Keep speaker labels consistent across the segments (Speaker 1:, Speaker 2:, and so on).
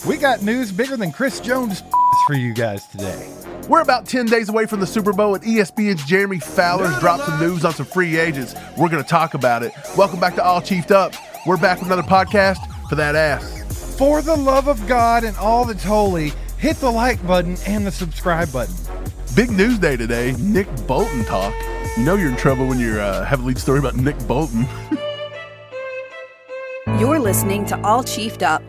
Speaker 1: We got news bigger than Chris Jones for you guys today.
Speaker 2: We're about 10 days away from the Super Bowl, and ESPN's Jeremy Fowler's dropped some news on some free agents. We're going to talk about it. Welcome back to All Chiefed Up. We're back with another podcast for that ass.
Speaker 1: For the love of God and all that's holy, hit the like button and the subscribe button.
Speaker 2: Big news day today. Nick Bolton talk. You know you're in trouble when you have a lead story about Nick Bolton.
Speaker 3: You're listening to All Chiefed Up.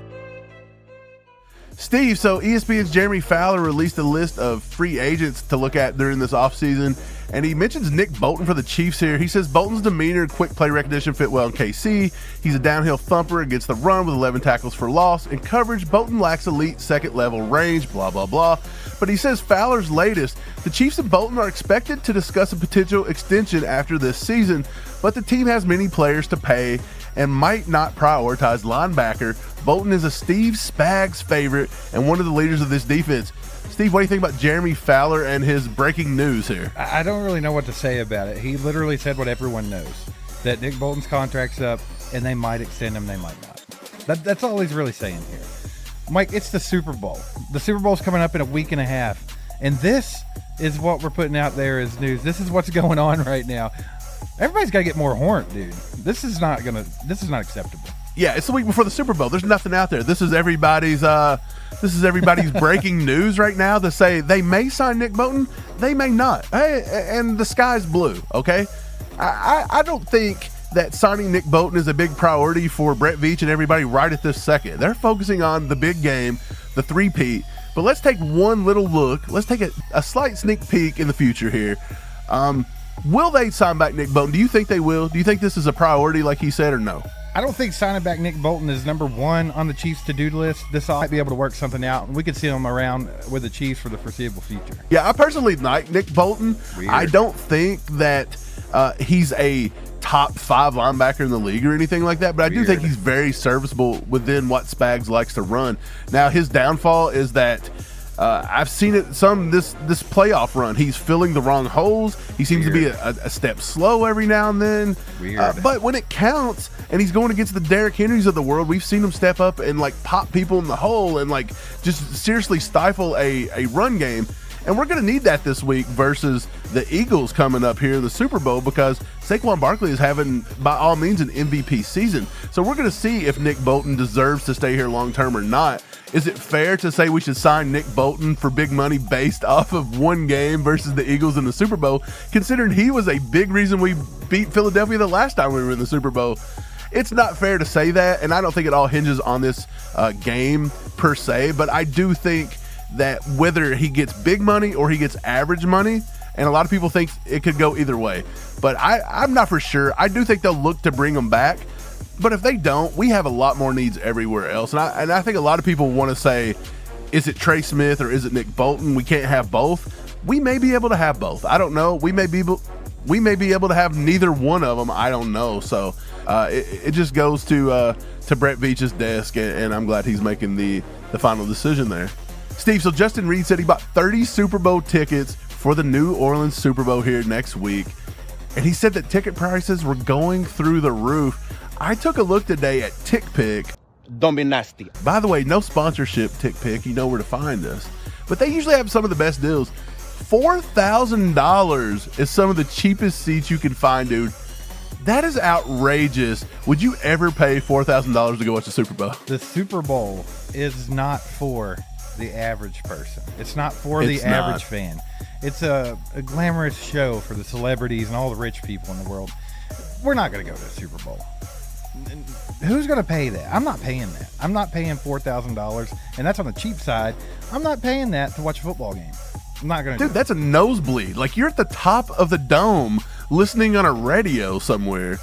Speaker 2: Steve, so ESPN's Jeremy Fowler released a list of free agents to look at during this offseason, and he mentions Nick Bolton for the Chiefs here. He says Bolton's demeanor and quick play recognition fit well in KC. He's a downhill thumper against the run with 11 tackles for loss. In coverage, Bolton lacks elite second-level range, blah, blah, blah. But he says Fowler's latest, the Chiefs and Bolton are expected to discuss a potential extension after this season, but the team has many players to pay and might not prioritize linebacker. Bolton is a Steve Spags favorite and one of the leaders of this defense. Steve, what do you think about Jeremy Fowler and his breaking news here?
Speaker 1: I don't really know what to say about it. He literally said what everyone knows, that Nick Bolton's contract's up and they might extend him, they might not. That's all he's really saying here. Mike, it's the Super Bowl. The Super Bowl's coming up in a week and a half, and this is what we're putting out there as news. This is what's going on right now. Everybody's got to get more horned, dude. This is not acceptable.
Speaker 2: Yeah, it's the week before the Super Bowl. There's nothing out there. This is everybody's breaking news right now to say they may sign Nick Bolton, they may not. Hey, and the sky's blue, okay? I don't think that signing Nick Bolton is a big priority for Brett Veach and everybody right at this second. They're focusing on the big game, the three-peat. But let's take one little look. Let's take a slight sneak peek in the future here. Will they sign back Nick Bolton? Do you think they will? Do you think this is a priority like he said or no?
Speaker 1: I don't think signing back Nick Bolton is number one on the Chiefs' to-do list. This might be able to work something out, and we could see him around with the Chiefs for the foreseeable future.
Speaker 2: Yeah, I personally like Nick Bolton.
Speaker 1: Weird.
Speaker 2: I don't think that he's a top 5 linebacker in the league or anything like that, but I do think he's very serviceable within what Spags likes to run. Now, his downfall is that I've seen it this playoff run. He's filling the wrong holes. He seems to be a step slow every now and then. But when it counts and he's going against the Derrick Henrys of the world, we've seen him step up and like pop people in the hole and like just seriously stifle a run game. And we're going to need that this week versus the Eagles coming up here in the Super Bowl because Saquon Barkley is having, by all means, an MVP season. So we're going to see if Nick Bolton deserves to stay here long-term or not. Is it fair to say we should sign Nick Bolton for big money based off of one game versus the Eagles in the Super Bowl, considering he was a big reason we beat Philadelphia the last time we were in the Super Bowl? It's not fair to say that, and I don't think it all hinges on this game per se, but I do think that whether he gets big money or he gets average money, and a lot of people think it could go either way, but I'm not for sure. I do think they'll look to bring him back, but if they don't, we have a lot more needs everywhere else, and I think a lot of people want to say, is it Trey Smith or is it Nick Bolton? We can't have both. We may be able to have both. I don't know. We may be able to have neither one of them. I don't know. So it just goes to Brett Veach's desk, and I'm glad he's making the final decision there. Steve, so Justin Reid said he bought 30 Super Bowl tickets for the New Orleans Super Bowl here next week, and he said that ticket prices were going through the roof. I took a look today at TickPick.
Speaker 4: Don't be nasty.
Speaker 2: By the way, no sponsorship, TickPick. You know where to find us. But they usually have some of the best deals. $4,000 is some of the cheapest seats you can find, dude. That is outrageous. Would you ever pay $4,000 to go watch the Super Bowl?
Speaker 1: The Super Bowl is not for the average person. It's not for the average fan. It's a glamorous show for the celebrities and all the rich people in the world. We're not going to go to the Super Bowl. Who's going to pay that? I'm not paying that. I'm not paying $4,000, and that's on the cheap side. I'm not paying that to watch a football game. I'm not going to.
Speaker 2: Dude, that's a nosebleed. Like, you're at the top of the dome listening on a radio somewhere.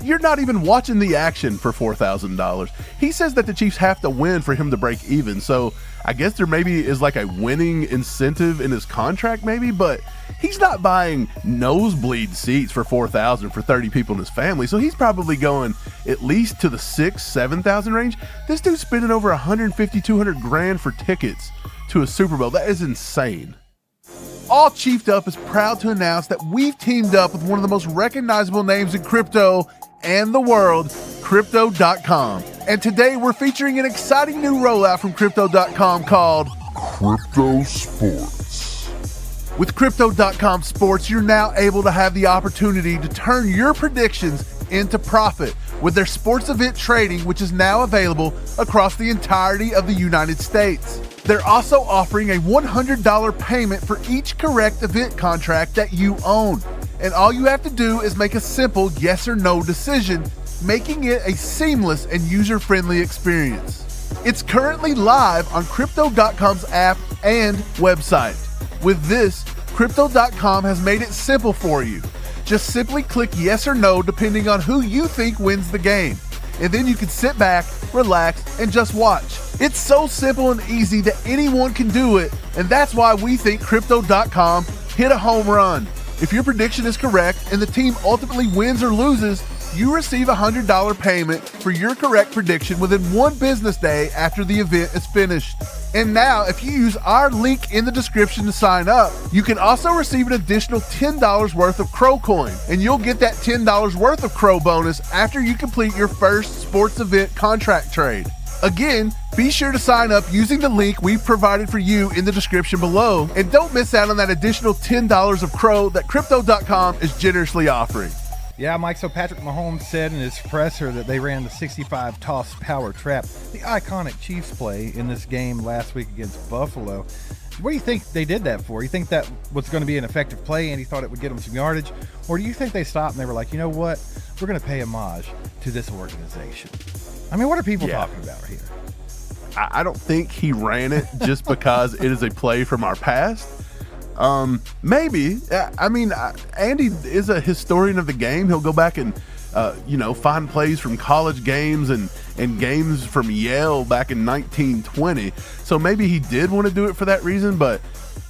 Speaker 2: You're not even watching the action for $4,000. He says that the Chiefs have to win for him to break even. So I guess there maybe is like a winning incentive in his contract maybe, but he's not buying nosebleed seats for $4,000 for 30 people in his family. So he's probably going at least to the $6,000-$7,000 range. This dude's spending over $150,000-$200,000 for tickets to a Super Bowl. That is insane. All Chiefed Up is proud to announce that we've teamed up with one of the most recognizable names in crypto and the world, Crypto.com. And today we're featuring an exciting new rollout from Crypto.com called
Speaker 4: Crypto Sports.
Speaker 2: With Crypto.com Sports, you're now able to have the opportunity to turn your predictions into profit with their sports event trading, which is now available across the entirety of the United States. They're also offering a $100 payment for each correct event contract that you own. And all you have to do is make a simple yes or no decision, making it a seamless and user-friendly experience. It's currently live on Crypto.com's app and website. With this, Crypto.com has made it simple for you. Just simply click yes or no depending on who you think wins the game. And then you can sit back, relax, and just watch. It's so simple and easy that anyone can do it, and that's why we think Crypto.com hit a home run. If your prediction is correct and the team ultimately wins or loses, you receive a $100 payment for your correct prediction within one business day after the event is finished. And now, if you use our link in the description to sign up, you can also receive an additional $10 worth of Crow Coin, and you'll get that $10 worth of Crow bonus after you complete your first sports event contract trade. Again, be sure to sign up using the link we've provided for you in the description below, and don't miss out on that additional $10 of Crow that Crypto.com is generously offering.
Speaker 1: Yeah, Mike, so Patrick Mahomes said in his presser that they ran the 65 toss power trap, the iconic Chiefs play in this game last week against Buffalo. What do you think they did that for? You think that was going to be an effective play and he thought it would get them some yardage? Or do you think they stopped and they were like, you know what? We're going to pay homage to this organization. I mean, what are people talking about here?
Speaker 2: I don't think he ran it just because it is a play from our past. Maybe. I mean, Andy is a historian of the game. He'll go back and, find plays from college games and games from Yale back in 1920. So maybe he did want to do it for that reason. But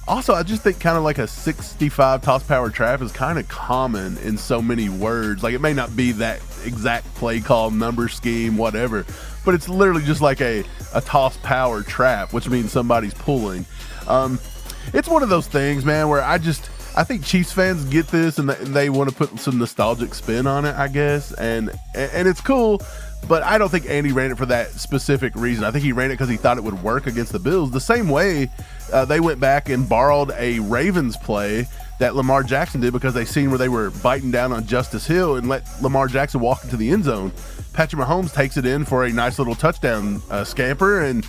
Speaker 2: also, I just think kind of like a 65 toss power trap is kind of common in so many words. Like, it may not be that exact play call, number scheme, whatever, but it's literally just like a toss power trap, which means somebody's pulling. It's one of those things, man, where I think Chiefs fans get this and they want to put some nostalgic spin on it, I guess, and it's cool, but I don't think Andy ran it for that specific reason. I think he ran it because he thought it would work against the Bills. The same way they went back and borrowed a Ravens play that Lamar Jackson did because they seen where they were biting down on Justice Hill and let Lamar Jackson walk into the end zone. Patrick Mahomes takes it in for a nice little touchdown scamper, and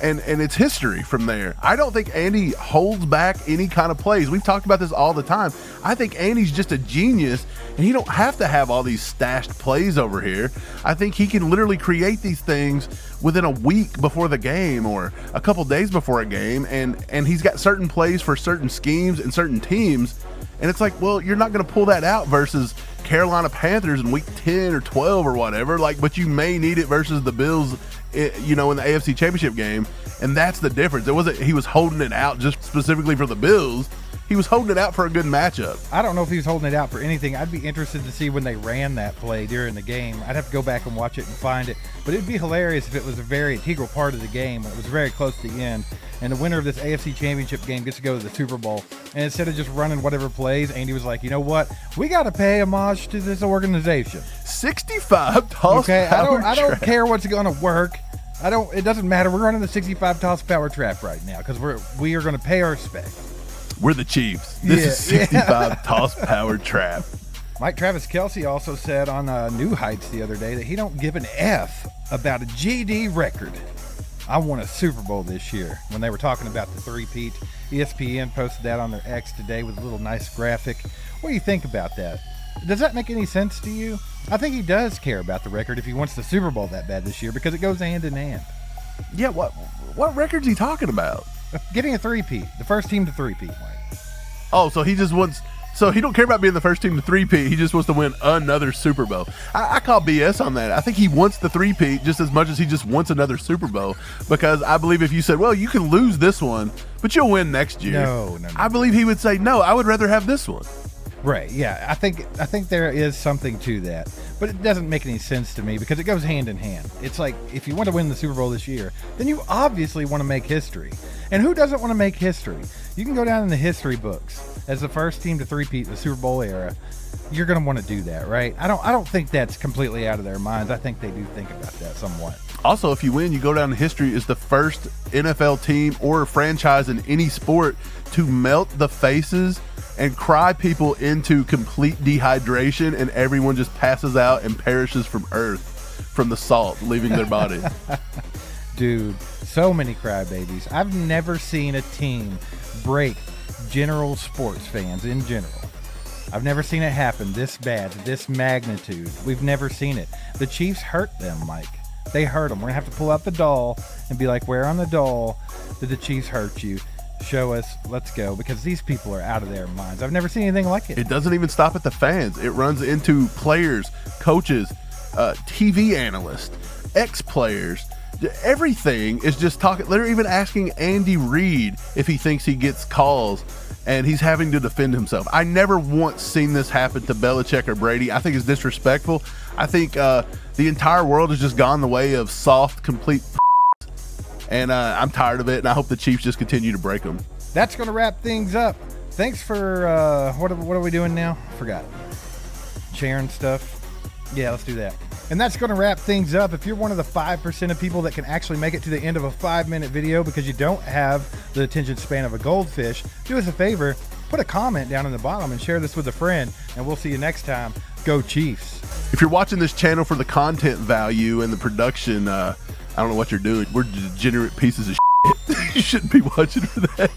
Speaker 2: it's history from there. I don't think Andy holds back any kind of plays. We've talked about this all the time. I think Andy's just a genius, and he don't have to have all these stashed plays over here. I think he can literally create these things within a week before the game or a couple days before a game, and he's got certain plays for certain schemes and certain teams, and it's like, well, you're not going to pull that out versus Carolina Panthers in week 10 or 12 or whatever, but you may need it versus the Bills, in the AFC Championship game, and that's the difference. It wasn't he was holding it out just specifically for the Bills. He was holding it out for a good matchup.
Speaker 1: I don't know if he was holding it out for anything. I'd be interested to see when they ran that play during the game. I'd have to go back and watch it and find it. But it'd be hilarious if it was a very integral part of the game. It was very close to the end. And the winner of this AFC Championship game gets to go to the Super Bowl. And instead of just running whatever plays, Andy was like, you know what? We got to pay homage to this organization.
Speaker 2: 65 toss
Speaker 1: power I don't
Speaker 2: trap.
Speaker 1: care what's going to work. It doesn't matter. We're running the 65 toss power trap right now because we are going to pay our respect.
Speaker 2: We're the Chiefs. This is 65 toss power trap.
Speaker 1: Mike Travis Kelce also said on New Heights the other day that he don't give an F about a GD record. I won a Super Bowl this year when they were talking about the three-peat. ESPN posted that on their X today with a little nice graphic. What do you think about that? Does that make any sense to you? I think he does care about the record if he wants the Super Bowl that bad this year because it goes hand in hand.
Speaker 2: Yeah, what record's he talking about?
Speaker 1: Getting a three-peat, the first team to three-peat, Mike.
Speaker 2: Oh, so he just wants... So he don't care about being the first team to three-peat. He just wants to win another Super Bowl. I call BS on that. I think he wants the three-peat just as much as he just wants another Super Bowl. Because I believe if you said, well, you can lose this one, but you'll win next year.
Speaker 1: No.
Speaker 2: I believe he would say, no, I would rather have this one.
Speaker 1: Right, yeah. I think there is something to that. But it doesn't make any sense to me because it goes hand in hand. It's like, if you want to win the Super Bowl this year, then you obviously want to make history. And who doesn't want to make history? You can go down in the history books as the first team to three-peat in the Super Bowl era. You're going to want to do that, right? I don't think that's completely out of their minds. I think they do think about that somewhat.
Speaker 2: Also, if you win, you go down in history as the first NFL team or franchise in any sport to melt the faces and cry people into complete dehydration, and everyone just passes out and perishes from earth, from the salt leaving their body.
Speaker 1: Dude, so many crybabies. I've never seen a team break general sports fans in general. I've never seen it happen this bad, this magnitude. We've never seen it. The Chiefs hurt them, Mike. They hurt them. We're going to have to pull out the doll and be like, where on the doll did the Chiefs hurt you? Show us. Let's go. Because these people are out of their minds. I've never seen anything like it.
Speaker 2: It doesn't even stop at the fans. It runs into players, coaches, TV analysts, ex-players. Everything is just talking. They're even asking Andy Reid if he thinks he gets calls, and he's having to defend himself. I never once seen this happen to Belichick or Brady. I think it's disrespectful. I think the entire world has just gone the way of soft, complete and I'm tired of it, and I hope the Chiefs just continue to break them.
Speaker 1: That's going to wrap things up. Thanks for, what are we doing now? Forgot. Sharing stuff. Yeah, let's do that. And that's going to wrap things up. If you're one of the 5% of people that can actually make it to the end of a 5-minute video because you don't have the attention span of a goldfish, do us a favor, put a comment down in the bottom and share this with a friend, and we'll see you next time. Go Chiefs.
Speaker 2: If you're watching this channel for the content value and the production, I don't know what you're doing. We're degenerate pieces of shit. You shouldn't be watching for that.